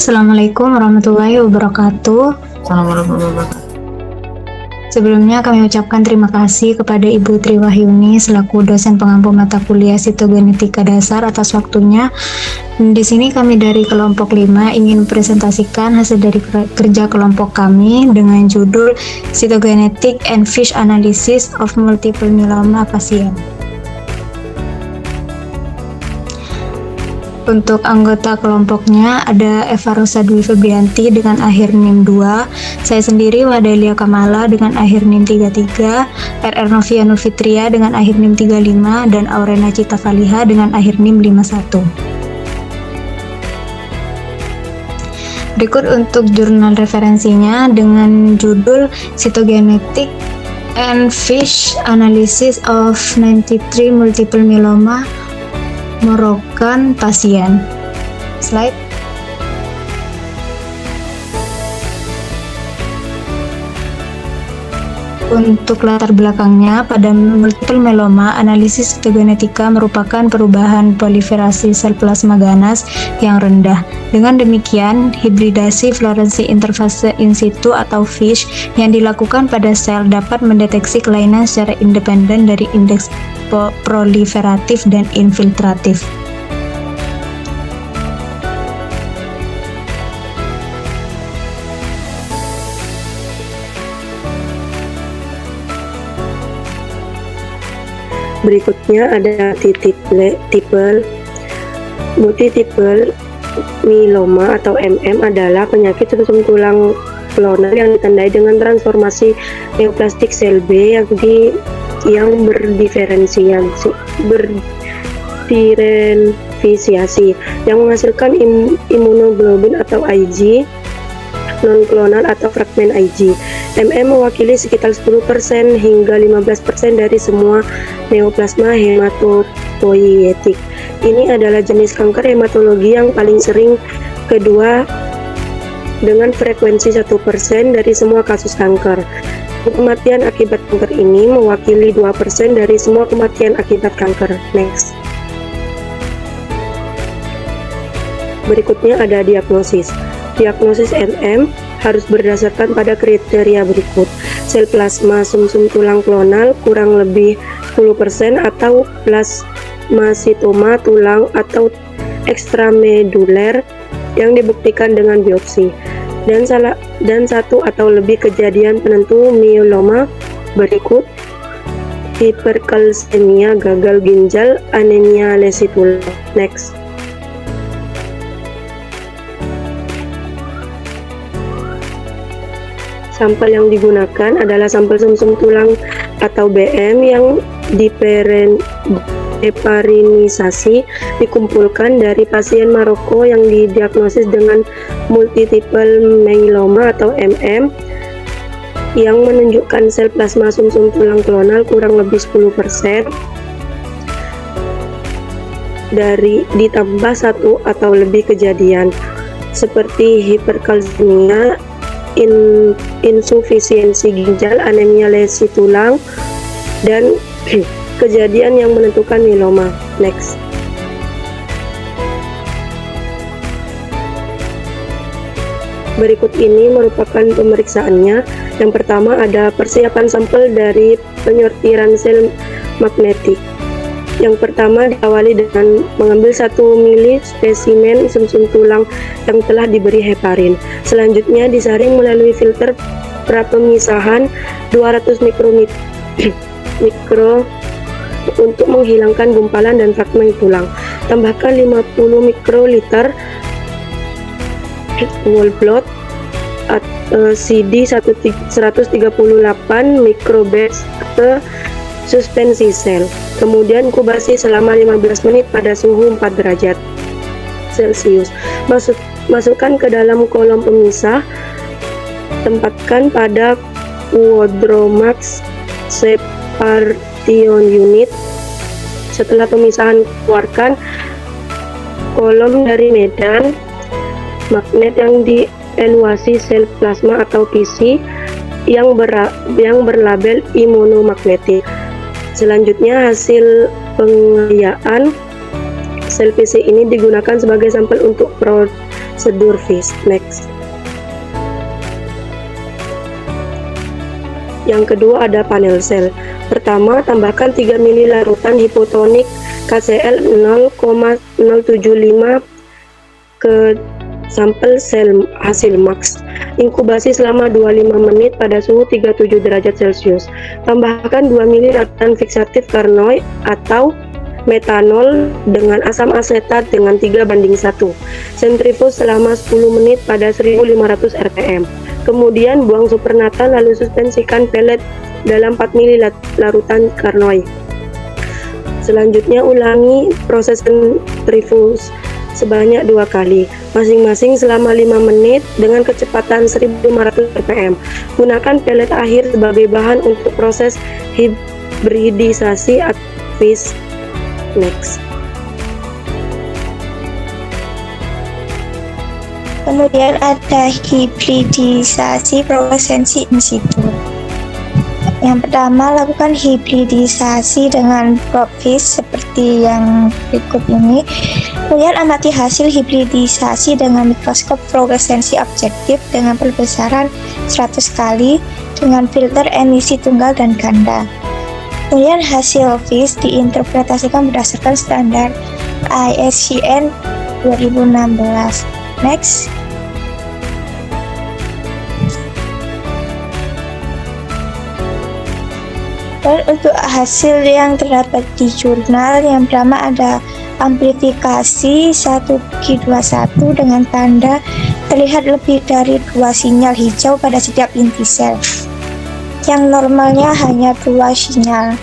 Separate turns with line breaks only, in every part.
Assalamualaikum warahmatullahi wabarakatuh.
Assalamualaikum warahmatullahi wabarakatuh.
Sebelumnya kami ucapkan terima kasih kepada Ibu Tri Wahyuni selaku dosen pengampu mata kuliah Sitogenetika Dasar atas waktunya. Di sini kami dari kelompok 5 ingin presentasikan hasil dari kerja kelompok kami dengan judul Cytogenetic and Fish Analysis of Multiple Myeloma Patient. Untuk anggota kelompoknya ada Eva Rosa Dwi Febrianti dengan akhir NIM 2, saya sendiri Wadalia Kamala dengan akhir NIM 33, RR Novia Nurfitria dengan akhir NIM 35, dan Aurena Cita Faliha dengan akhir NIM 51. Berikut untuk jurnal referensinya dengan judul Cytogenetic and Fish Analysis of 93 Multiple Myeloma Moroccan pasien. Slide. Untuk latar belakangnya, pada multiple myeloma, analisis sitogenetika merupakan perubahan proliferasi sel plasma ganas yang rendah. Dengan demikian, hibridasi florensi interfase in situ atau FISH yang dilakukan pada sel dapat mendeteksi kelainan secara independen dari indeks proliferatif dan infiltratif.
Berikutnya ada multiple myeloma atau MM adalah penyakit sumsum tulang klonal yang ditandai dengan transformasi neoplastik sel B yang berdiferensiasi yang menghasilkan imunoglobulin atau IG non-klonal atau fragmen IG. MM mewakili sekitar 10% hingga 15% dari semua neoplasma hematopoietik. Ini adalah jenis kanker hematologi yang paling sering, kedua dengan frekuensi 1% dari semua kasus kanker. Kematian akibat kanker ini mewakili 2% dari semua kematian akibat kanker. Next. Berikutnya ada diagnosis. Diagnosis MM harus berdasarkan pada kriteria berikut. Sel plasma sumsum tulang klonal kurang lebih 10% atau plasmasitoma tulang atau ekstrameduler yang dibuktikan dengan biopsi. Dan satu atau lebih kejadian penentu myeloma berikut: hiperkalsemia, gagal ginjal, anemia lesi tulang. Next. Sampel yang digunakan adalah sampel sumsum tulang atau BM yang deparinisasi, dikumpulkan dari pasien Maroko yang didiagnosis dengan multiple myeloma atau MM yang menunjukkan sel plasma sumsum tulang klonal kurang lebih 10% ditambah satu atau lebih kejadian seperti hiperkalsemia, insufisiensi ginjal, anemia lesi tulang, dan kejadian yang menentukan myeloma. Next. Berikut ini merupakan pemeriksaannya. Yang pertama ada persiapan sampel dari penyortiran sel magnetik. Yang pertama diawali dengan mengambil 1 mili spesimen sumsum tulang yang telah diberi heparin. Selanjutnya disaring melalui filter prapemisahan 200 mikro untuk menghilangkan gumpalan dan fragmen tulang. Tambahkan 50 mikroliter whole blood CD 138 microbatch ke suspensi sel. Kemudian kubasi selama 15 menit pada suhu 4 derajat Celcius. Masukkan ke dalam kolom pemisah. Tempatkan pada Quadromax separation unit. Setelah pemisahan, keluarkan kolom dari medan magnet yang dievaluasi sel plasma atau PC yang berlabel imunomagnetik. Selanjutnya hasil pengayaan sel PC ini digunakan sebagai sampel untuk sedur FIS. Next. Yang kedua ada panel sel. Pertama, tambahkan 3 ml larutan hipotonik KCl 0,075 ke sampel sel hasil max. Inkubasi selama 25 menit pada suhu 37 derajat Celcius. Tambahkan 2 ml larutan fiksatif karnoid atau metanol dengan asam asetat dengan 3:1. Sentrifuge selama 10 menit pada 1500 rpm. Kemudian buang supernatan lalu suspensikan pelet dalam 4 ml larutan karnoid. Selanjutnya ulangi proses sentrifuge sebanyak 2 kali, masing-masing selama 5 menit dengan kecepatan 1500 rpm. Gunakan pelet akhir sebagai bahan untuk proses hibridisasi atau FIS. Next.
Kemudian ada hibridisasi fluoresensi in situ. Yang pertama, lakukan hibridisasi dengan probe FIS seperti yang berikut ini. Kemudian amati hasil hibridisasi dengan mikroskop fluoresensi objektif dengan perbesaran 100 kali dengan filter emisi tunggal dan ganda. Kemudian hasil FIS diinterpretasikan berdasarkan standar ISCN 2016. Next. Dan untuk hasil yang terdapat di jurnal, yang pertama ada amplifikasi 1Q21 dengan tanda terlihat lebih dari 2 sinyal hijau pada setiap inti sel, yang normalnya hanya 2 sinyal.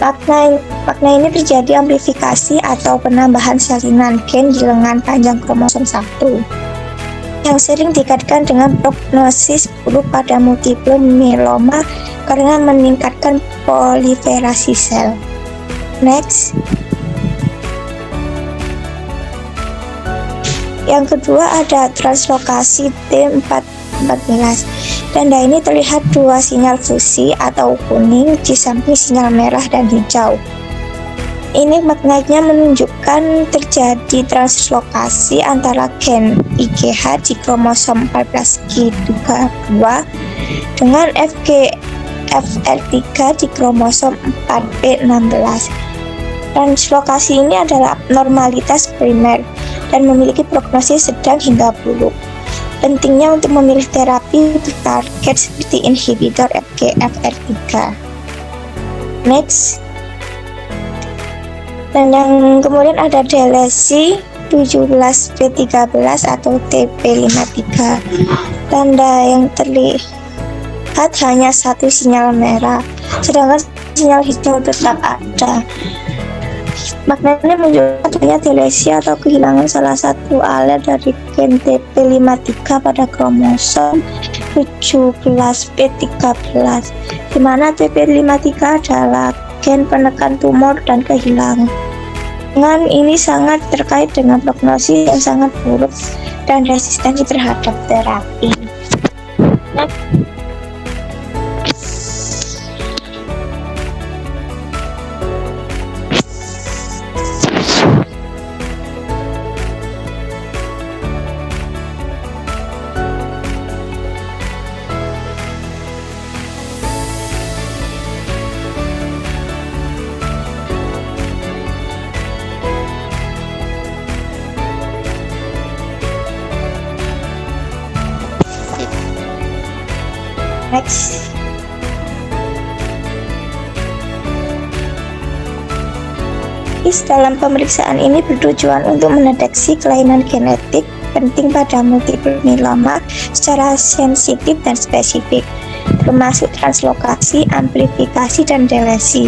Makna ini terjadi amplifikasi atau penambahan salinan gen di lengan panjang kromosom 1 yang sering dikaitkan dengan prognosis buruk pada multiple myeloma karena meningkatkan proliferasi sel. Next. Yang kedua ada translokasi T414. Tanda ini terlihat 2 sinyal fusi atau kuning di samping sinyal merah dan hijau. Ini maknanya menunjukkan terjadi translokasi antara gen IGH di kromosom 14Q22 dengan FGFR3 di kromosom 4P16. Translokasi ini adalah abnormalitas primer dan memiliki prognosis sedang hingga buruk. Pentingnya untuk memilih terapi target seperti inhibitor FGFR3. Next. Dan yang kemudian ada delesi 17P13 atau TP53. Tanda yang terlihat hanya 1 sinyal merah, sedangkan sinyal hijau tetap ada. Maknanya menunjukkan adanya delesi atau kehilangan salah satu alel dari gen TP53 pada kromosom 17P13, di mana TP53 adalah gen penekan tumor dan kehilangan. Dengan ini sangat terkait dengan prognosis yang sangat buruk dan resistensi terhadap terapi. Next. Dalam pemeriksaan ini bertujuan untuk mendeteksi kelainan genetik penting pada multiple myeloma secara sensitif dan spesifik, termasuk translokasi, amplifikasi, dan delesi,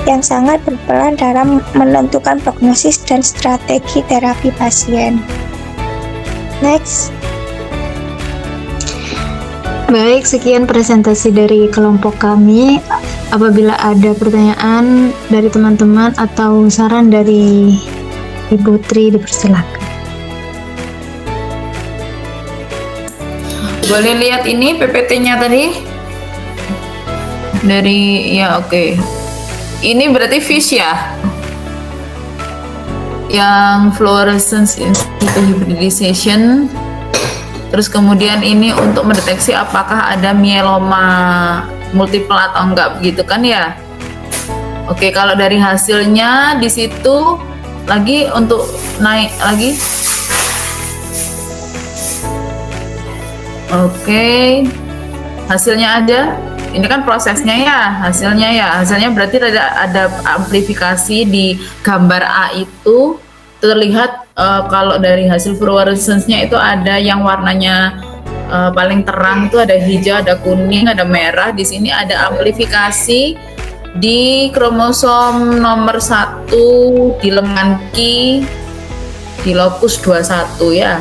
yang sangat berperan dalam menentukan prognosis dan strategi terapi pasien. Next.
Baik, sekian presentasi dari kelompok kami. Apabila ada pertanyaan dari teman-teman atau saran dari Ibu Tri, dipersilakan.
Boleh lihat ini PPT-nya tadi? Dari, ya oke. Ini berarti FIS ya? yang fluorescence in situ hybridization. Terus kemudian ini untuk mendeteksi apakah ada mieloma multiple atau enggak, begitu kan ya? Oke, kalau dari hasilnya di situ lagi untuk naik lagi. Oke, hasilnya aja. Ini kan prosesnya ya, hasilnya berarti ada amplifikasi di gambar A itu terlihat kalau dari hasil fluorescence-nya itu ada yang warnanya paling terang itu ada hijau, ada kuning, ada merah. Di sini ada amplifikasi di kromosom nomor 1 di lengan Q di locus 21 ya.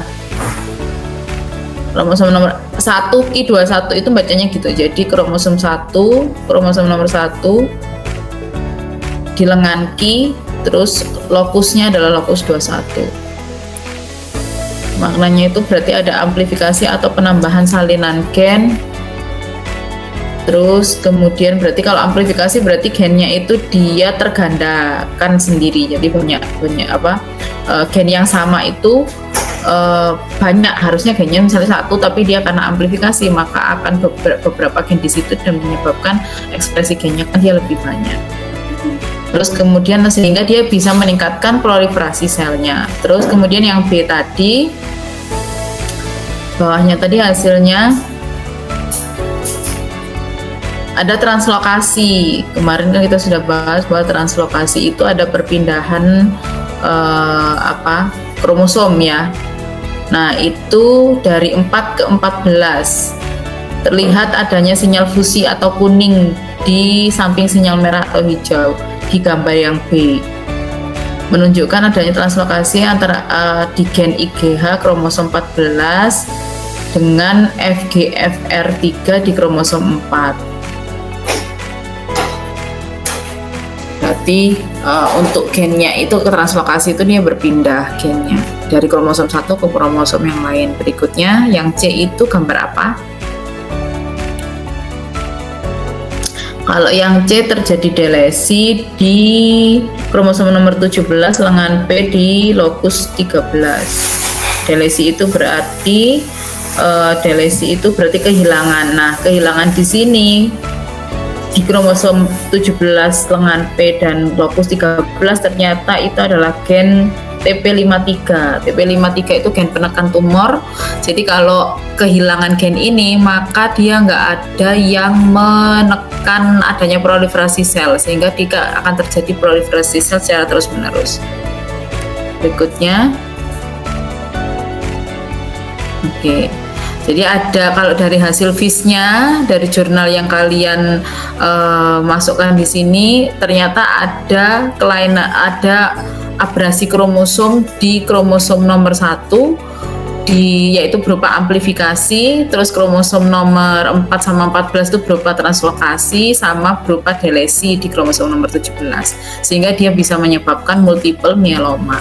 Kromosom nomor 1 Q21 itu bacanya gitu. Jadi kromosom nomor 1 di lengan Q, terus lokusnya adalah lokus 21. Maknanya itu berarti ada amplifikasi atau penambahan salinan gen. Terus kemudian berarti kalau amplifikasi berarti gennya itu dia tergandakan sendiri. Jadi banyak gen yang sama itu banyak, harusnya gennya misalnya 1 tapi dia karena amplifikasi maka akan beberapa gen di situ dan menyebabkan ekspresi gennya kan dia lebih banyak. Terus kemudian sehingga dia bisa meningkatkan proliferasi selnya. Terus kemudian yang B tadi, bawahnya tadi hasilnya ada translokasi. Kemarin kan kita sudah bahas bahwa translokasi itu ada perpindahan kromosom ya. Nah itu dari 4 ke 14 terlihat adanya sinyal fusi atau kuning di samping sinyal merah atau hijau di gambar yang B, menunjukkan adanya translokasi antara di gen IGH kromosom 14 dengan FGFR3 di kromosom 4. Berarti untuk gennya itu ke translokasi itu dia berpindah gennya dari kromosom 1 ke kromosom yang lain. Berikutnya yang C itu gambar apa? Kalau yang C terjadi delesi di kromosom nomor 17 lengan P di locus 13. Delesi itu berarti kehilangan. Nah, kehilangan di sini di kromosom 17 lengan P dan locus 13 ternyata itu adalah gen TP53. TP53 itu gen penekan tumor. Jadi kalau kehilangan gen ini maka dia nggak ada yang menekan adanya proliferasi sel sehingga tidak akan terjadi proliferasi sel secara terus menerus. Berikutnya, oke. Jadi ada kalau dari hasil FISH-nya dari jurnal yang kalian masukkan di sini ternyata ada kelainan, ada abrasi kromosom di kromosom nomor 1 yaitu berupa amplifikasi, terus kromosom nomor 4 sama 14 itu berupa translokasi sama berupa delesi di kromosom nomor 17 sehingga dia bisa menyebabkan multiple myeloma.